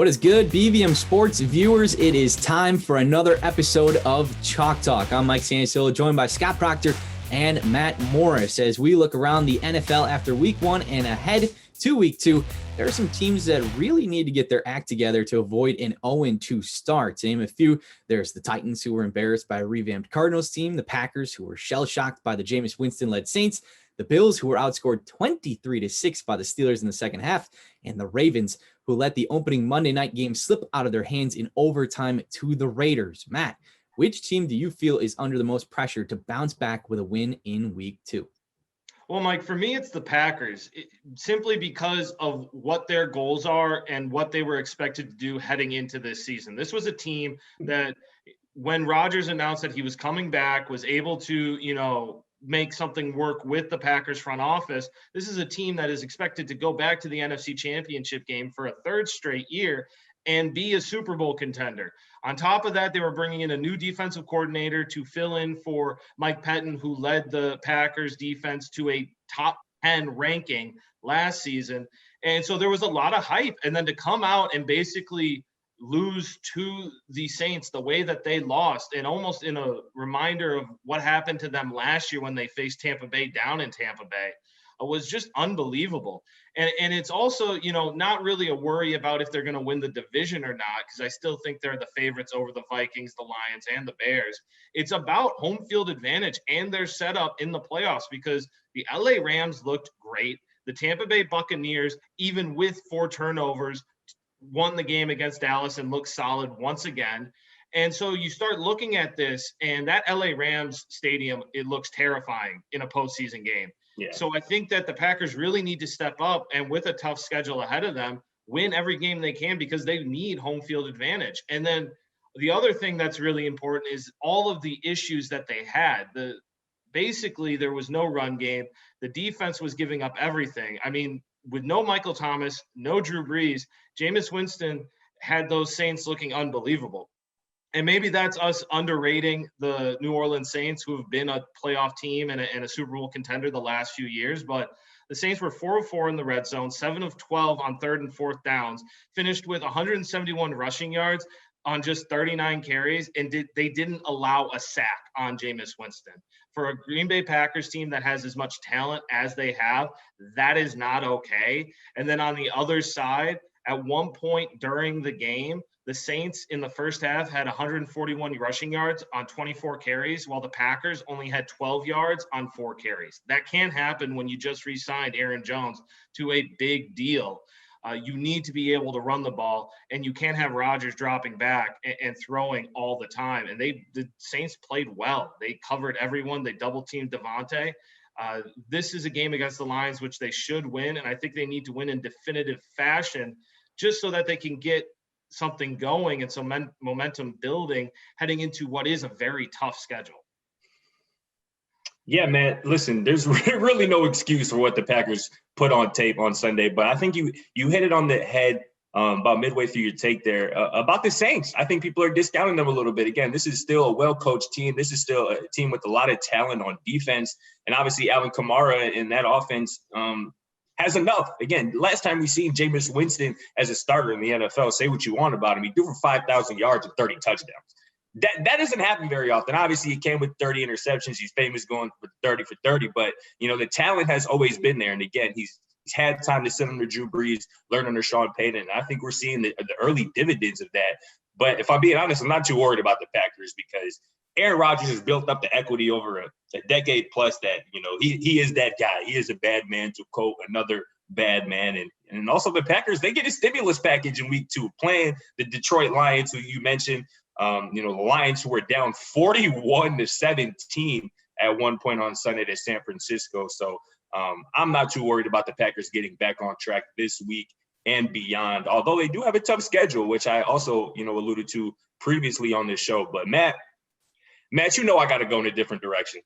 What is good, BVM Sports viewers? It is time for another episode of Chalk Talk. I'm Mike Cianciolo, joined by Scott Procter and Matt Morris. As we look around the NFL after week one and ahead to week two, there are some teams that really need to get their act together to avoid an 0-2 start. To name a few, there's the Titans, who were embarrassed by a revamped Cardinals team, the Packers, who were shell-shocked by the Jameis Winston-led Saints, the Bills, who were outscored 23-6 by the Steelers in the second half, and the Ravens, who let the opening Monday night game slip out of their hands in overtime to the Raiders. Matt, which team do you feel is under the most pressure to bounce back with a win in week two? Well, Mike, for me, it's the Packers, simply because of what their goals are and what they were expected to do heading into this season. This was a team that, when Rodgers announced that he was coming back, was able to, make something work with the Packers front office. This is a team that is expected to go back to the NFC Championship game for a third straight year and be a Super Bowl contender. On top of that, they were bringing in a new defensive coordinator to fill in for Mike Pettin, who led the Packers defense to a top 10 ranking last season. And so there was a lot of hype. And then to come out and basically lose to the Saints the way that they lost, and almost in a reminder of what happened to them last year when they faced Tampa Bay down in Tampa Bay, was just unbelievable. And it's also, not really a worry about if they're going to win the division or not, because I still think they're the favorites over the Vikings, the Lions, and the Bears. It's about home field advantage and their setup in the playoffs, because the LA Rams looked great. The Tampa Bay Buccaneers, even with 4 turnovers, won the game against Dallas and looked solid once again. And so you start looking at this, and that LA Rams stadium, it looks terrifying in a postseason game. Yeah. So I think that the Packers really need to step up, and with a tough schedule ahead of them, win every game they can, because they need home field advantage. And then the other thing that's really important is all of the issues that they had. Basically, there was no run game. The defense was giving up everything. I mean, with no Michael Thomas, no Drew Brees, Jameis Winston had those Saints looking unbelievable. And maybe that's us underrating the New Orleans Saints, who have been a playoff team and a Super Bowl contender the last few years. But the Saints were 4 of 4 in the red zone, 7 of 12 on third and fourth downs, finished with 171 rushing yards on just 39 carries, and they didn't allow a sack on Jameis Winston. For a Green Bay Packers team that has as much talent as they have, that is not okay. And then on the other side, at one point during the game, the Saints in the first half had 141 rushing yards on 24 carries, while the Packers only had 12 yards on 4 carries. That can't happen when you just re-signed Aaron Jones to a big deal. You need to be able to run the ball, and you can't have Rodgers dropping back and throwing all the time. And the Saints played well. They covered everyone. They double-teamed Devontae. This is a game against the Lions, which they should win, and I think they need to win in definitive fashion, just so that they can get something going and some momentum building heading into what is a very tough schedule. Yeah, man, listen, there's really no excuse for what the Packers put on tape on Sunday, but I think you hit it on the head about midway through your take there about the Saints. I think people are discounting them a little bit. Again, this is still a well-coached team. This is still a team with a lot of talent on defense, and obviously Alvin Kamara in that offense has enough. Again, last time we seen Jameis Winston as a starter in the NFL, say what you want about him, he threw for 5,000 yards and 30 touchdowns. That doesn't happen very often. Obviously, he came with 30 interceptions. He's famous going for 30 for 30. But, the talent has always been there. And, again, he's had time to sit under Drew Brees, learn under Sean Payton. And I think we're seeing the early dividends of that. But if I'm being honest, I'm not too worried about the Packers, because Aaron Rodgers has built up the equity over a decade plus that, he is that guy. He is a bad man to quote another bad man. And also the Packers, they get a stimulus package in week 2, playing the Detroit Lions, who you mentioned. The Lions, who were down 41-17 at one point on Sunday to San Francisco. So I'm not too worried about the Packers getting back on track this week and beyond, although they do have a tough schedule, which I also, alluded to previously on this show. But Matt, I got to go in a different direction.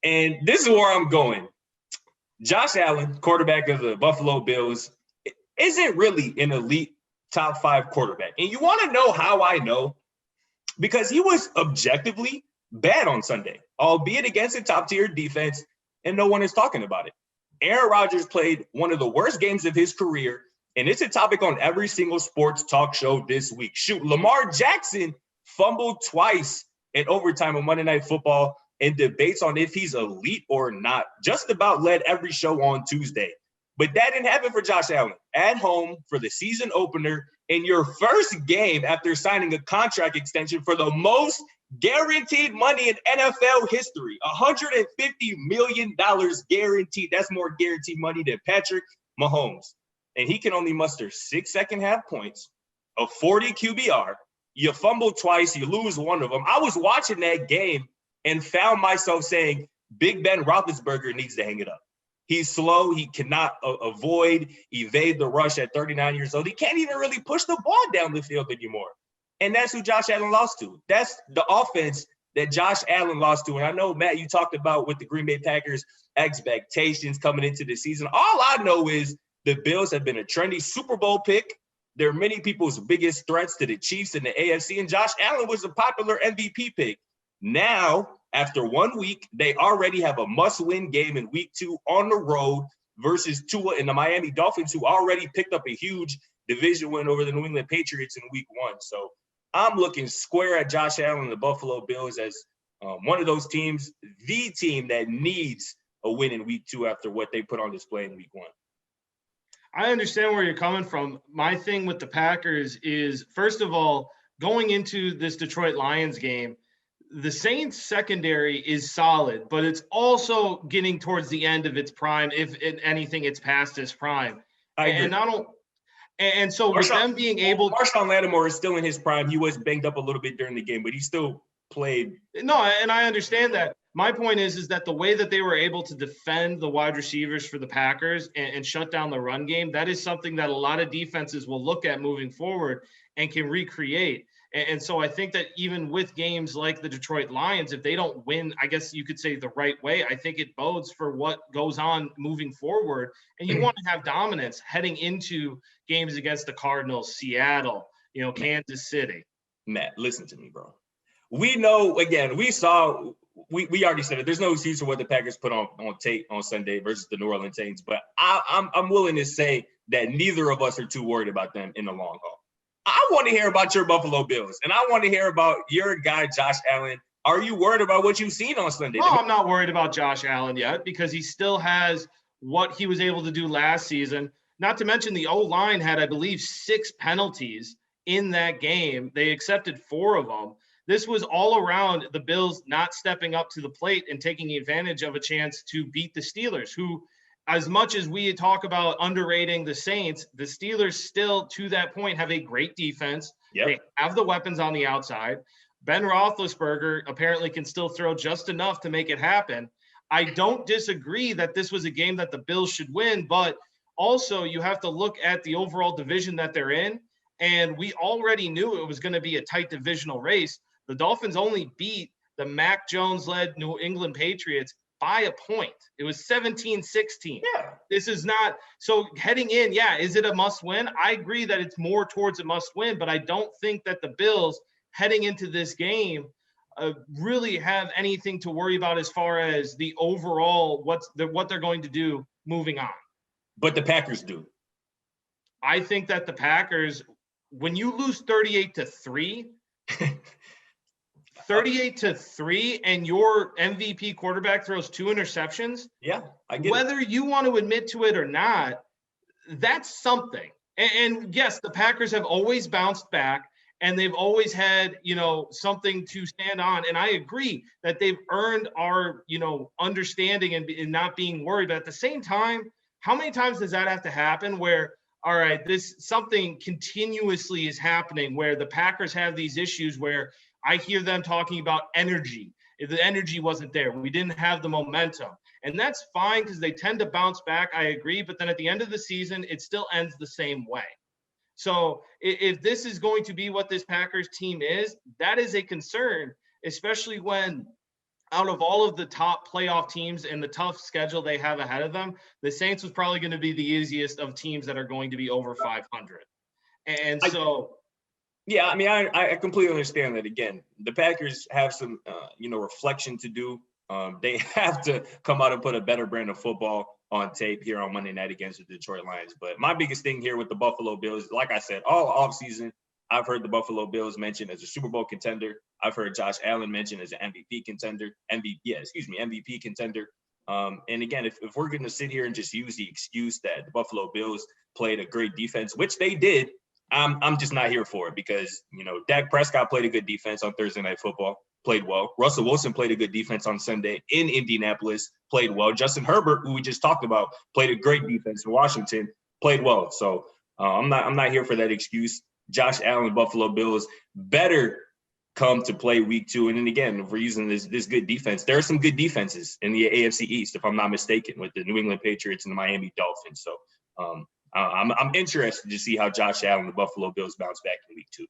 And this is where I'm going. Josh Allen, quarterback of the Buffalo Bills, isn't really an elite top 5 quarterback. And you want to know how I know? Because he was objectively bad on Sunday, albeit against a top-tier defense, and no one is talking about it. Aaron Rodgers played one of the worst games of his career And it's a topic on every single sports talk show this week. Shoot, Lamar Jackson fumbled twice in overtime on Monday Night Football, and debates on if he's elite or not just about led every show on Tuesday. But that didn't happen for Josh Allen. At home for the season opener in your first game after signing a contract extension for the most guaranteed money in NFL history, $150 million guaranteed. That's more guaranteed money than Patrick Mahomes. And he can only muster 6 second-half points, a 40 QBR. You fumble twice, you lose one of them. I was watching that game and found myself saying, Big Ben Roethlisberger needs to hang it up. He's slow. He cannot evade the rush at 39 years old. He can't even really push the ball down the field anymore. And that's who Josh Allen lost to. That's the offense that Josh Allen lost to. And I know, Matt, you talked about with the Green Bay Packers expectations coming into the season. All I know is the Bills have been a trendy Super Bowl pick. They're many people's biggest threats to the Chiefs and the AFC. And Josh Allen was a popular MVP pick. Now, after 1 week, they already have a must-win game in week 2 on the road versus Tua and the Miami Dolphins, who already picked up a huge division win over the New England Patriots in week 1. So I'm looking square at Josh Allen and the Buffalo Bills as one of those teams, the team that needs a win in week 2 after what they put on display in week 1. I understand where you're coming from. My thing with the Packers is, first of all, going into this Detroit Lions game, the Saints secondary is solid, but it's also getting towards the end of its prime. If anything, it's past its prime. And so with them being able to – Marshawn Lattimore is still in his prime. He was banged up a little bit during the game, but he still played. No, and I understand that. My point is that the way that they were able to defend the wide receivers for the Packers and shut down the run game, that is something that a lot of defenses will look at moving forward and can recreate. And so I think that even with games like the Detroit Lions, if they don't win, I guess you could say the right way, I think it bodes for what goes on moving forward. And you want to have dominance heading into games against the Cardinals, Seattle, Kansas City. Matt, listen to me, bro. We know, again, we already said it. There's no excuse for what the Packers put on tape on Sunday versus the New Orleans Saints. But I'm willing to say that neither of us are too worried about them in the long haul. I want to hear about your Buffalo Bills, and I want to hear about your guy, Josh Allen. Are you worried about what you've seen on Sunday? No, I'm not worried about Josh Allen yet because he still has what he was able to do last season. Not to mention the O-line had, I believe, 6 penalties in that game. They accepted 4 of them. This was all around the Bills not stepping up to the plate and taking advantage of a chance to beat the Steelers, who, as much as we talk about underrating the Saints, the Steelers still, to that point, have a great defense. Yep. They have the weapons on the outside. Ben Roethlisberger apparently can still throw just enough to make it happen. I don't disagree that this was a game that the Bills should win, but also you have to look at the overall division that they're in, and we already knew it was going to be a tight divisional race. The Dolphins only beat the Mac Jones-led New England Patriots by a point. It was 17-16. Yeah. This is not – so heading in, is it a must-win? I agree that it's more towards a must-win, but I don't think that the Bills heading into this game really have anything to worry about as far as the overall what they're going to do moving on. But the Packers do. I think that the Packers, when you lose 38-3 – 38-3 and your MVP quarterback throws 2 interceptions. Yeah, I get whether you want to admit to it or not, that's something. And yes, the Packers have always bounced back and they've always had, something to stand on. And I agree that they've earned our, understanding and not being worried. But at the same time, how many times does that have to happen where, all right, something continuously is happening where the Packers have these issues where I hear them talking about energy. If the energy wasn't there, we didn't have the momentum. And that's fine because they tend to bounce back. I agree. But then at the end of the season, it still ends the same way. So if this is going to be what this Packers team is, that is a concern, especially when out of all of the top playoff teams and the tough schedule they have ahead of them, the Saints was probably going to be the easiest of teams that are going to be over 500. And so – yeah, I mean, I completely understand that. Again, the Packers have some, reflection to do They have to come out and put a better brand of football on tape here on Monday night against the Detroit Lions. But my biggest thing here with the Buffalo Bills, like I said, all offseason, I've heard the Buffalo Bills mentioned as a Super Bowl contender. I've heard Josh Allen mentioned as an MVP contender. MVP contender. And again, if we're going to sit here and just use the excuse that the Buffalo Bills played a great defense, which they did, I'm just not here for it because, Dak Prescott played a good defense on Thursday Night Football, played well. Russell Wilson played a good defense on Sunday in Indianapolis, played well. Justin Herbert, who we just talked about, played a great defense in Washington, played well. So I'm not here for that excuse. Josh Allen, Buffalo Bills better come to play week 2. And then again, if we're using this good defense, there are some good defenses in the AFC East, if I'm not mistaken, with the New England Patriots and the Miami Dolphins. So I'm interested to see how Josh Allen and the Buffalo Bills bounce back in week 2.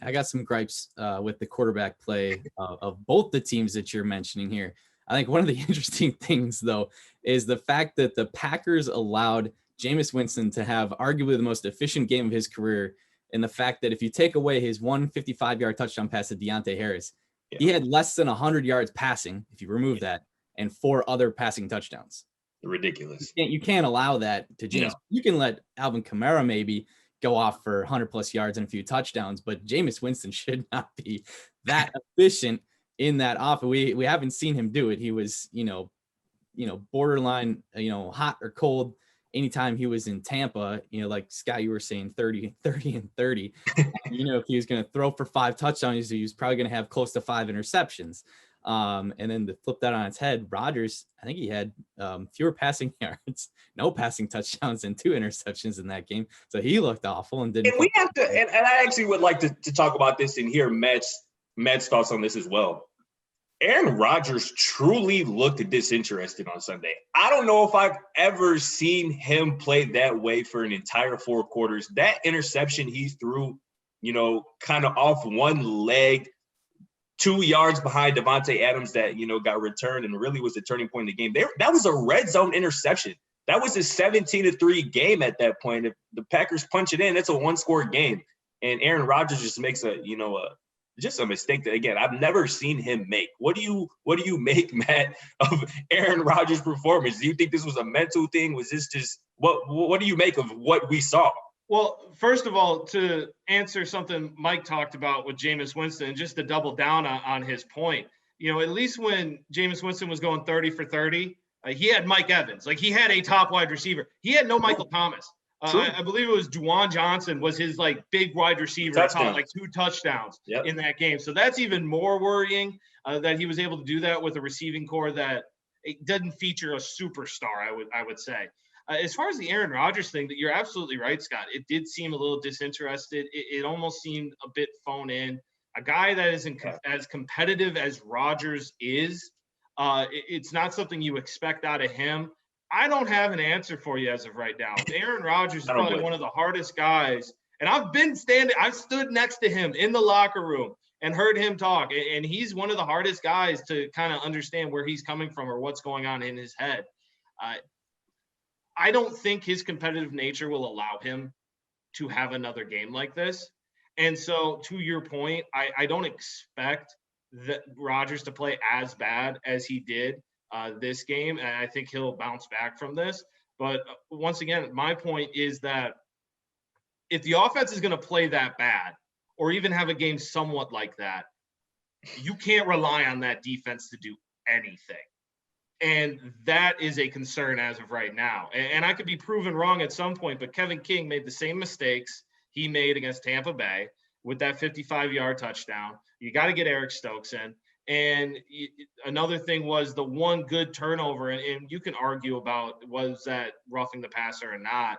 I got some gripes with the quarterback play of both the teams that you're mentioning here. I think one of the interesting things, though, is the fact that the Packers allowed Jameis Winston to have arguably the most efficient game of his career, and the fact that if you take away his 155-yard touchdown pass to Deontay Harris, he had less than 100 yards passing, if you remove that, and 4 other passing touchdowns. Ridiculous. You can't allow that to Jameis. No. You can let Alvin Kamara maybe go off for 100-plus yards and a few touchdowns, but Jameis Winston should not be that efficient in that offense. We haven't seen him do it. He was, borderline, hot or cold anytime he was in Tampa, like Scott, you were saying 30 and 30, if he was going to throw for 5 touchdowns, he was probably going to have close to 5 interceptions. And then to flip that on its head, Rodgers, I think he had fewer passing yards, no passing touchdowns, and 2 interceptions in that game. So he looked awful and didn't. And we have to, and I actually would like to talk about this and hear Matt's thoughts on this as well. Aaron Rodgers truly looked disinterested on Sunday. I don't know if I've ever seen him play that way for an entire 4 quarters. That interception he threw, kind of off one leg, 2 yards behind Devontae Adams that, got returned and really was the turning point in the game. That was a red zone interception. That was a 17-3 game at that point. If the Packers punch it in, it's a 1-score game. And Aaron Rodgers just makes just a mistake that, again, I've never seen him make. What do you make, Matt, of Aaron Rodgers' performance? Do you think this was a mental thing? Was this just what do you make of what we saw? Well, first of all, to answer something Mike talked about with Jameis Winston, and just to double down on his point, at least when Jameis Winston was going 30 for 30, he had Mike Evans. Like, he had a top wide receiver. He had no Michael Thomas. I believe it was Juwan Johnson was his big wide receiver, caught 2 touchdowns in that game. So that's even more worrying that he was able to do that with a receiving core that it doesn't feature a superstar, I would say. As far as the Aaron Rodgers thing, that you're absolutely right, Scott. It did seem a little disinterested. It almost seemed a bit phone in. A guy that isn't as competitive as Rodgers is, it's not something you expect out of him. I don't have an answer for you as of right now. Aaron Rodgers is probably one of the hardest guys. And I've stood next to him in the locker room and heard him talk. And he's one of the hardest guys to kind of understand where he's coming from or what's going on in his head. I don't think his competitive nature will allow him to have another game like this. And so, to your point, I don't expect Rodgers to play as bad as he did this game, and I think he'll bounce back from this. But once again, my point is that if the offense is going to play that bad or even have a game somewhat like that, you can't rely on that defense to do anything. And that is a concern as of right now. And I could be proven wrong at some point, but Kevin King made the same mistakes he made against Tampa Bay with that 55-yard touchdown. You got to get Eric Stokes in. And another thing was the one good turnover, and you can argue about was that roughing the passer or not.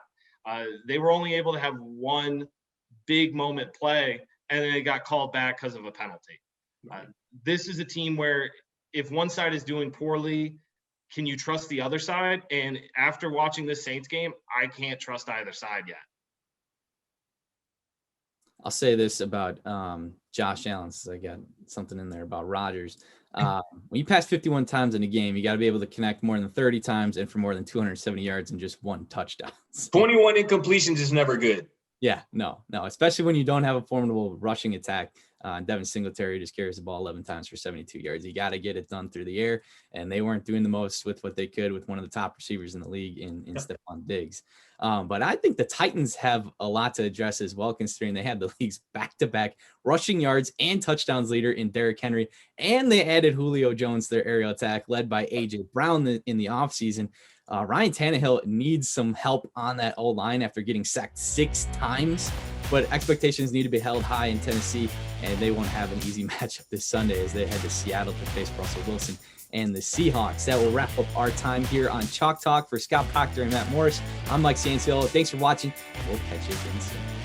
They were only able to have one big moment play, and then it got called back because of a penalty. This is a team where if one side is doing poorly, can you trust the other side? And after watching this Saints game, I can't trust either side yet. I'll say this about Josh Allen, since I got something in there about Rodgers. When you pass 51 times in a game, you got to be able to connect more than 30 times and for more than 270 yards and just 1 touchdown. 21 incompletions is never good. Yeah, no, especially when you don't have a formidable rushing attack. Devin Singletary just carries the ball 11 times for 72 yards. You got to get it done through the air, and they weren't doing the most with what they could with one of the top receivers in the league in Stephon Diggs. But I think the Titans have a lot to address as well, considering they had the league's back-to-back rushing yards and touchdowns leader in Derrick Henry, and they added Julio Jones to their aerial attack, led by A.J. Brown in the offseason. Ryan Tannehill needs some help on that O-line after getting sacked 6 times, but expectations need to be held high in Tennessee, and they won't have an easy matchup this Sunday as they head to Seattle to face Russell Wilson and the Seahawks. That will wrap up our time here on Chalk Talk. For Scott Procter and Matt Morris, I'm Mike Cianciolo. Thanks for watching. We'll catch you again soon.